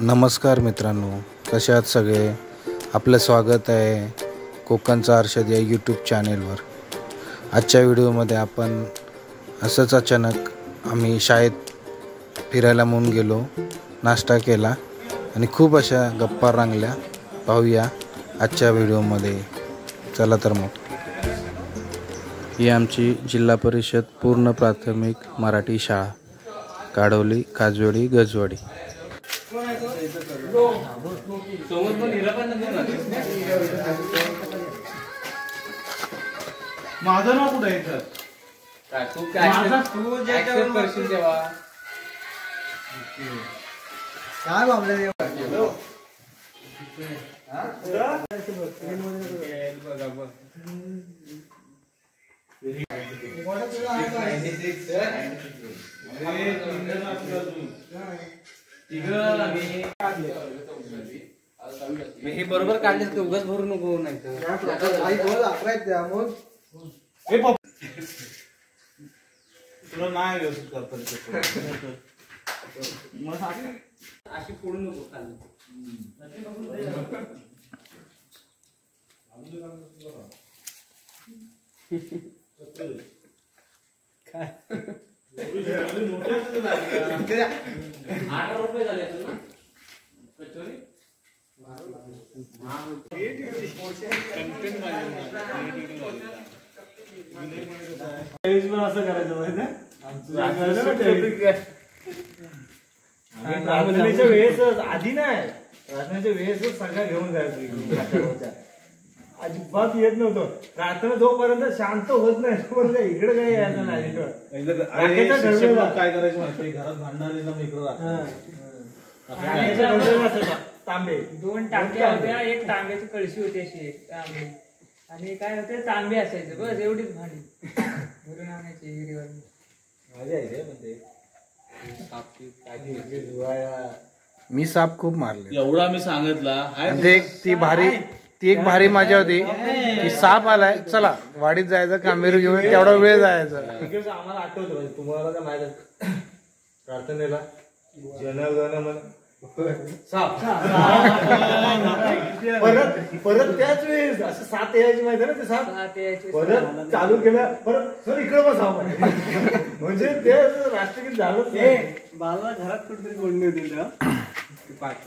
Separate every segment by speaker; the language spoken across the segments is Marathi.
Speaker 1: नमस्कार मित्रांनो, कसे आहात सगळे. आपलं स्वागत आहे कोकणचा अर्षद या यूट्यूब चॅनेलवर. आजच्या व्हिडिओमध्ये आपण असंच अचानक आम्ही शाळेत फिरायला म्हणून गेलो, नाश्ता केला आणि खूप अशा गप्पा रंगल्या. पाहूया आजच्या व्हिडिओमध्ये. चला तर मग. ही आमची जिल्हा परिषद पूर्ण प्राथमिक मराठी शाळा, काडवली, काजवेडी, गजवाडी.
Speaker 2: माझं नाव कुठे आहे?
Speaker 3: तू करशील तेव्हा
Speaker 2: काय बाबले
Speaker 3: मी हे बरोबर काढले तर उगाच भरू नको. नाही
Speaker 2: तुला नाही व्यवस्थित करता
Speaker 3: अशी फोडू नको खाली. ₹8 झाले कचोरी.
Speaker 2: असं करायचं माहिती प्रार्थनेच्या वेळेसच, आधी नाही, प्रार्थनेच्या वेळेसच सगळ्या घेऊन जायचं. अजिबात येत नव्हतं. प्रार्थना जोपर्यंत शांत होत नाही तोपर्यंत इकडे काही यायचं नाही. काय करायचं माहिती, घरात भांडणारे ना इकडे तांबे,
Speaker 4: 2 टाक्या होत्या, एक तांब्याची कळशी होती अशी एक तांबे, आणि काय होते तांबे असायचे. बस एवढीच भांडी भरून आणायची विहिरीवर.
Speaker 2: मजा आहे म्हणजे.
Speaker 1: मी साप खूप मारले,
Speaker 2: एवढा मी सांगितला.
Speaker 1: ती एक भारी मजा होती की साप आलाय, चला वाडीत जायचं, कामेरू घेऊन तेवढा वेळ जायचा.
Speaker 2: आम्हाला आठवतं म्हणजे तुम्हाला काय माहित प्रार्थनेला जन साप परत त्याच वेळेस असं 7 यायची माहिती ना, ते साप परत चालू केलं, परत सर इकडे पण साप म्हणजे ते राष्ट्रगीत झालंच.
Speaker 5: बाला घरात कुठेतरी कोंडली होती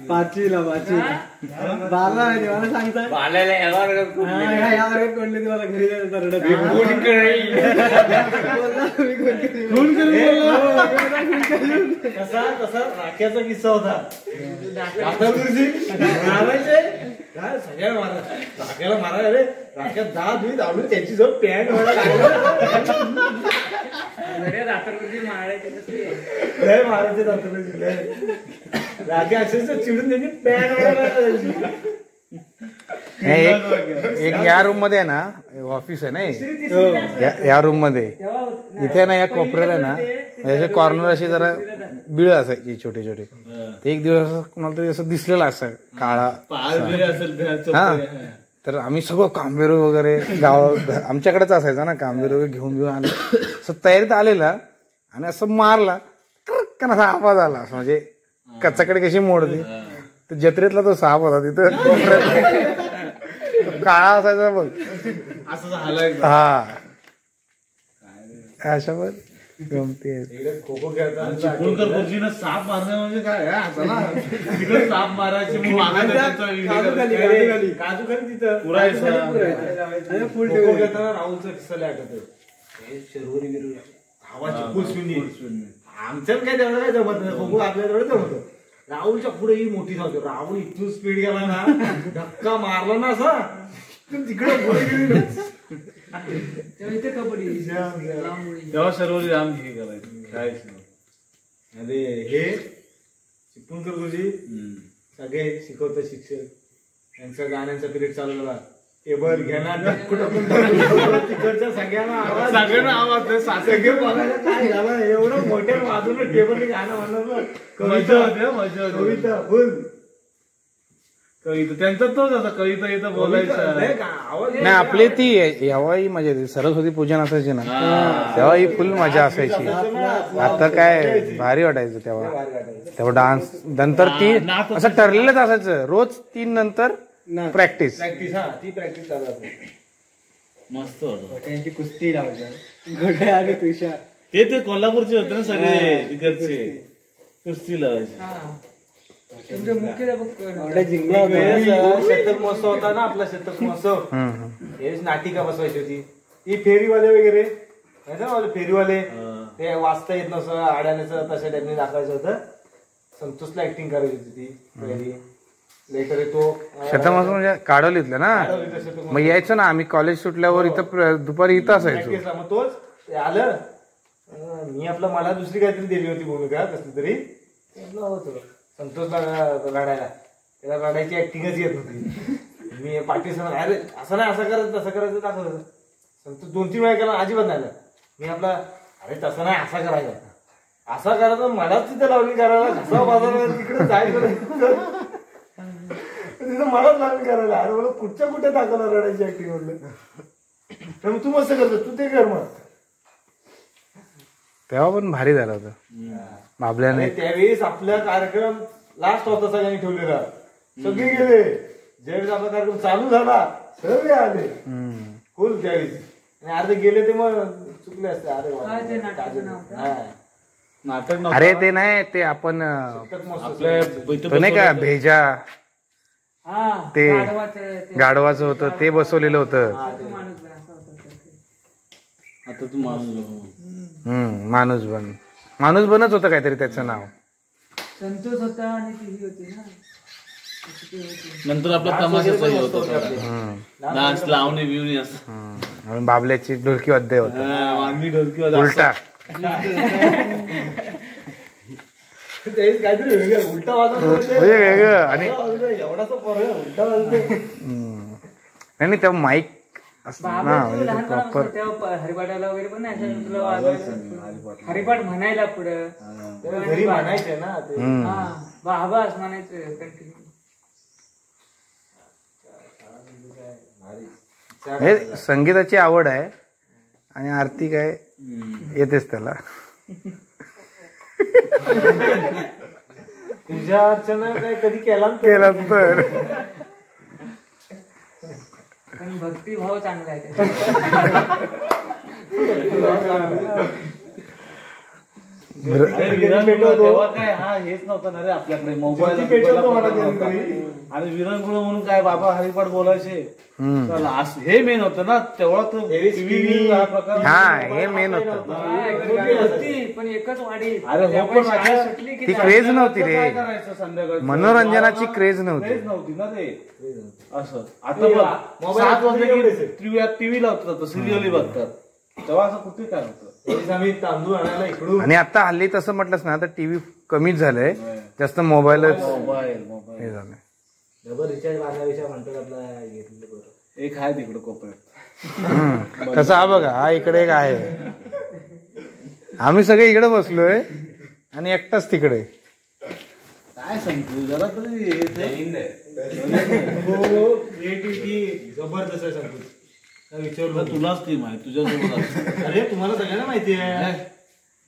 Speaker 5: पाचवीला बाला मला सांगताय कोंडली ती, मला घरी
Speaker 2: तसा राख्याचा किस्सा होता. मारायचे काय सगळ्या राख्याला मारायला रे, राख्यात दाबून त्याची जो पॅन्ट मारायचे राख्या अक्षरशः चिडून त्याची पॅन्ट.
Speaker 1: एक या रूम मध्ये आहे ना, ऑफिस आहे ना, या रूम मध्ये इथे ना, या कोपऱ्याला आहे ना, याचे कॉर्नर अशी जरा बिळ असायची छोटे छोटे. एक दिवस कोणाला तरी असं दिसलेलं असं काळा. हा, तर आम्ही सगळं कांबेरू वगैरे गाव आमच्याकडेच असायचं ना, कांबेरू वगैरे घेऊन आले. असं तयारीत आलेला आणि असं मारला का असा आवाज आला, असं म्हणजे कचाकडे कशी मोडते, तर जत्रेतला तो साप होता तिथं काळा असायचा बघ.
Speaker 2: असं झालं.
Speaker 1: हा, अशा पण गमती आहेत.
Speaker 2: खो खो खेळताना साप मारणं म्हणजे काय, तिकडे साप मारायचे, काजू खाली तिथं खो खो खेळताना राहुलचा किस्सा आठवतोय. शर्वरी बिरवरी आवाज फुल स्विंग. आमच्यात काय तेवढं काय जमत नाही, खो खो आपल्या तेवढं जमत. राहुलच्या पुढे ही मोठी धावते. राहुल इथून स्पीड गेला ना, धक्का मारला ना असा तिकडे तेव्हा सर्वरी राम हे करायचं काय. अरे हे चिपळूणकर गुरुजी सगळे शिकवतात, शिक्षक त्यांचा गाण्यांचा पिरियड चालू झाला. टेबल घेणार तिकडच्या सगळ्यांना आवाज सगळे बघायला काय झालं, एवढं मोठ्या बाजूला टेबल गाणं म्हणलं. कविता फुल कविता त्यांचा तोच आता कविता इथं बोलायचा
Speaker 1: नाही आपली ती यावाही मजा येते. सरस्वती पूजन असायची ना तेव्हा ही फुल मजा असायची. आता काय भारी वाटायचं तेव्हा डान्स नंतर ती असं ठरलेलंच असायचं रोज 3 नंतर प्रॅक्टिस.
Speaker 2: ती प्रॅक्टिस चालू असते.
Speaker 3: मस्त होतं
Speaker 5: त्यांची कुस्ती लावायचं घोडे आणि तुषार
Speaker 2: ते कोल्हापूरचे होते ना सगळे तिकडचे कुस्ती लावायचे.
Speaker 4: तुमचे मुख्याध्यापक
Speaker 2: शतक महोत्सव होता ना आपला शतक महोत्सव. हे नाटिका बसवायची होती ती फेरीवाले वगैरे माहिती ना फेरीवाले ते वाचता येत नसतं आड्याचं तशा टाईपने दाखवायचं होतं. संतोषला ऍक्टिंग करायची होती ती फेरी लेकर तो
Speaker 1: शतमास म्हणजे काढवलीतलं ना मग यायचं ना आम्ही कॉलेज सुटल्यावर इथं दुपारी इथं असायचो.
Speaker 2: मग तोच आलं मी आपलं मला दुसरी काहीतरी दिली होती भूमिका कसली तरी होतं संतोषला लढायला त्याला लढायची ऍक्टिंगच येत होती. मी पाठीसमोर अरे असं नाही असं करायचं तसं करायचं दाखवलं. संतोष 2-3 वेळा केला अजिबात नाही मी आपला अरे तसं नाही असा करायचा असा करायचा मलाच तिथे लावणी करायला घसा बाजाराला तिकडे जायचं तिथं मलाच लावणी करायला. अरे मला कुठच्या कुठे दाखवणार लढायची ऍक्टिंग म्हटलं तर तू मस्त करतो तू ते कर मग.
Speaker 1: तेव्हा पण भारी झालं होतं बाबल्याने.
Speaker 2: त्यावेळेस आपला कार्यक्रम लास्ट होता सगळ्यांनी ठेवलेला सगळे गेले. ज्यावेळेस आपला कार्यक्रम चालू झाला सगळे आले फुल त्यावेळेस आणि अर्धे गेले ते मग चुकले असते. नाटक
Speaker 1: अरे ते नाही ते आपण तो नाही का भेजा ते गाढवाचं होतं ते बसवलेलं होतं.
Speaker 3: आता तू
Speaker 1: माणूस बनच होतं काहीतरी त्याचं नाव.
Speaker 4: संतोष होता आणि ती होती ना
Speaker 3: नंतर आपला तमाशाचाही होता डान्स लावणी बिवणी असं.
Speaker 1: बाबल्याची ढोलकी वाद्य होतं
Speaker 3: आम्ही ढोलकी
Speaker 1: उलटा
Speaker 2: काहीतरी वेगळं उलटा वाजवतो
Speaker 1: वेगळं आणि
Speaker 2: एवढासा उलटा वाजवतो.
Speaker 1: नाही तेव्हा माईक म्हणजे
Speaker 4: हरिपाठाला वगैरे पण नाही हरिपाठ म्हणायला पुढं
Speaker 2: घरी म्हणायचे ना ते
Speaker 4: बाबास म्हणायचं कंटिन्यू.
Speaker 1: हे संगीताची आवड आहे आणि आरती काय येतेच त्याला.
Speaker 2: पूजा अर्चना काय कधी केला
Speaker 1: तर
Speaker 4: पण भक्तिभाव चांगला आहे
Speaker 3: तेव्हा काय हा हेच नव्हतं ना रे आपल्याकडे मोबाईल आणि विरंगुळ म्हणून काय बाबा हरिपाठ बोलायचे हे मेन होतं ना तेव्हा तो
Speaker 1: हे मेन होतं.
Speaker 4: पण एकच वाढी
Speaker 3: अरे हो पण
Speaker 1: ती क्रेज नव्हती रे
Speaker 3: संध्याकाळी
Speaker 1: मनोरंजनाची क्रेज नव्हती
Speaker 3: ना ते असं. आता 7 वाजता टीव्ही लावतात सिरियली बघतात तेव्हा असं कुठे काय होतं.
Speaker 2: आम्ही तांदूळ आणायला इकडून
Speaker 1: आणि आता हल्ली तसं म्हटलंस ना तर टीव्ही कमीच झालंय जास्त मोबाईलच
Speaker 3: मोबाईल
Speaker 1: हे झालंय.
Speaker 2: डबल रिचार्ज मारण्यापेक्षा म्हणतात आपला घेतलं बरं.
Speaker 3: एक आहे तिकडे कोपऱ्यात
Speaker 1: तसं हा बघा हा इकडे एक आहे आम्ही सगळे इकडे बसलोय आणि एकटाच तिकडे.
Speaker 3: काय सांगतो जरा तरी
Speaker 2: क्रिएटिव्हिटी जबरदस्त आहे सांगतो.
Speaker 3: विचारलं तुलाच ती माहिती तुझ्यासोबत.
Speaker 2: अरे तुम्हाला सगळ्यांना माहिती आहे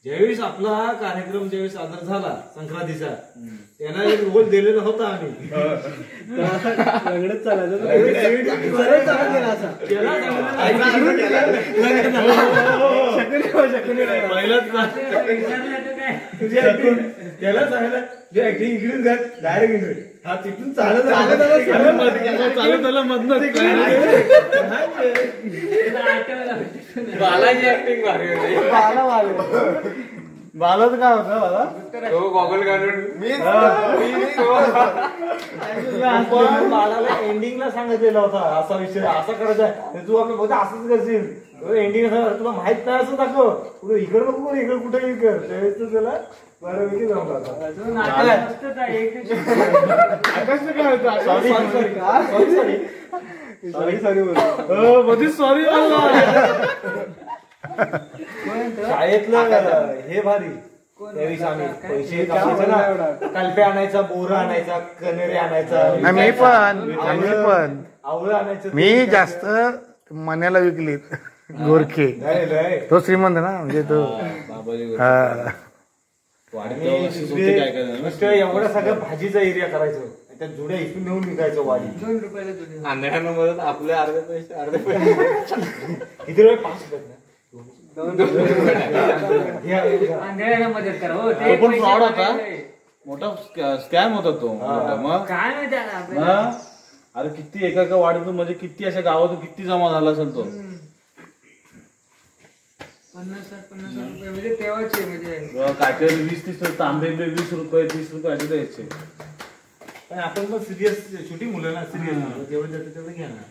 Speaker 2: ज्यावेळेस आपला कार्यक्रम ज्यावेळेस सादर झाला संक्रांतीचा त्यांना एक रोल दिलेला होता आम्ही
Speaker 5: लग्नच चालायचं
Speaker 2: त्याला सांगितलं जे ऍक्टिंग इकडून घाल डायरेक्ट हा तिथून चालत
Speaker 3: बालाची ऍक्टिंग भारी होती.
Speaker 2: बालाच काय होतं मला
Speaker 3: गॉगल घालून
Speaker 2: बाळाला एंडिंगला सांगितलेला होता असा विषय असा करायचा आहे तू आपलं बहुतेक असंच करशील एंडिंग तुला माहित नाही असं दाखव पुढे इकडे नको इकडे कुठेही कर त्यावेळेस तर त्याला बऱ्यापैकी जमला सॉरी शाळेतलं हे भारी त्यावेळी आम्ही पैसे कामायचे ना, कल्पे आणायचा, बोर आणायचा, कनेरे आणायचा,
Speaker 1: मी पण
Speaker 2: आवळं आणायचं.
Speaker 1: मी जास्त मण्याला विकलीत गोरखे. तो श्रीमंत ना, म्हणजे तो हा.
Speaker 2: नुसतं एवढा सगळं भाजीचा एरिया करायचं, त्या जुड्या इथून नेऊन विकायचं वाडी.
Speaker 4: 2 रुपयाला जुडी.
Speaker 5: अंधेऱ्यानं आपले अर्धे पैसे
Speaker 2: किती रुपये? 5 रुपये.
Speaker 4: अंधेऱ्याला मदत करा हो.
Speaker 3: तो पण फ्रॉड होता, मोठा स्कॅम होता तो. मग
Speaker 4: काय माहिती आता आपल्याला.
Speaker 3: अरे किती एका वाडीतून म्हणजे किती अशा गावातून किती जमा झाला असेल तो.
Speaker 4: 50 रुपये म्हणजे तेव्हाचे म्हणजे
Speaker 3: काहीतरी 20-30 तांबे 20 रुपये 30 रुपये असे द्यायचे.
Speaker 2: पण आपण पण सिरियस, छोटी मुलं ना, सिरियस जेवढं जातं तेवढं घ्या ना.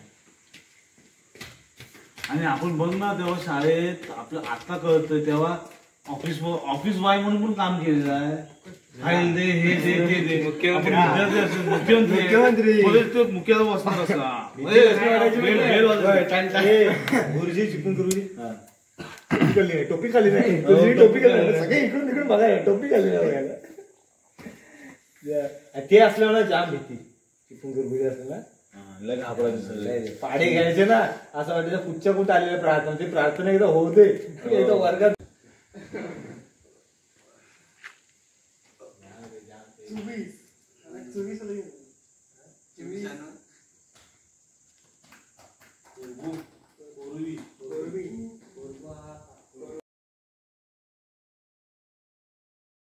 Speaker 3: आणि आपण बघ ना, तेव्हा शाळेत आपलं आता कळतंय, तेव्हा ऑफिस बॉय म्हणून पण काम केलेलं आहे. फाईल दे, हे दे, ते दे. मुख्यमंत्री मुख्याला बसणार असा
Speaker 2: गुरुजी चिपून गुरुजी टोपी खाली नाही, टोपी खाली सगळे इकडून तिकडून बघाय, टोपी खाली नाही बघायला. ते असल्यावर ना जाम भीती, चिपून गुरुजी असलं ना पाडे घ्यायचे ना, असं वाटायचं कुठच्या कुठं आलेल्या प्रार्थना, ते प्रार्थना एकदा होऊ दे, एकदा वर्गात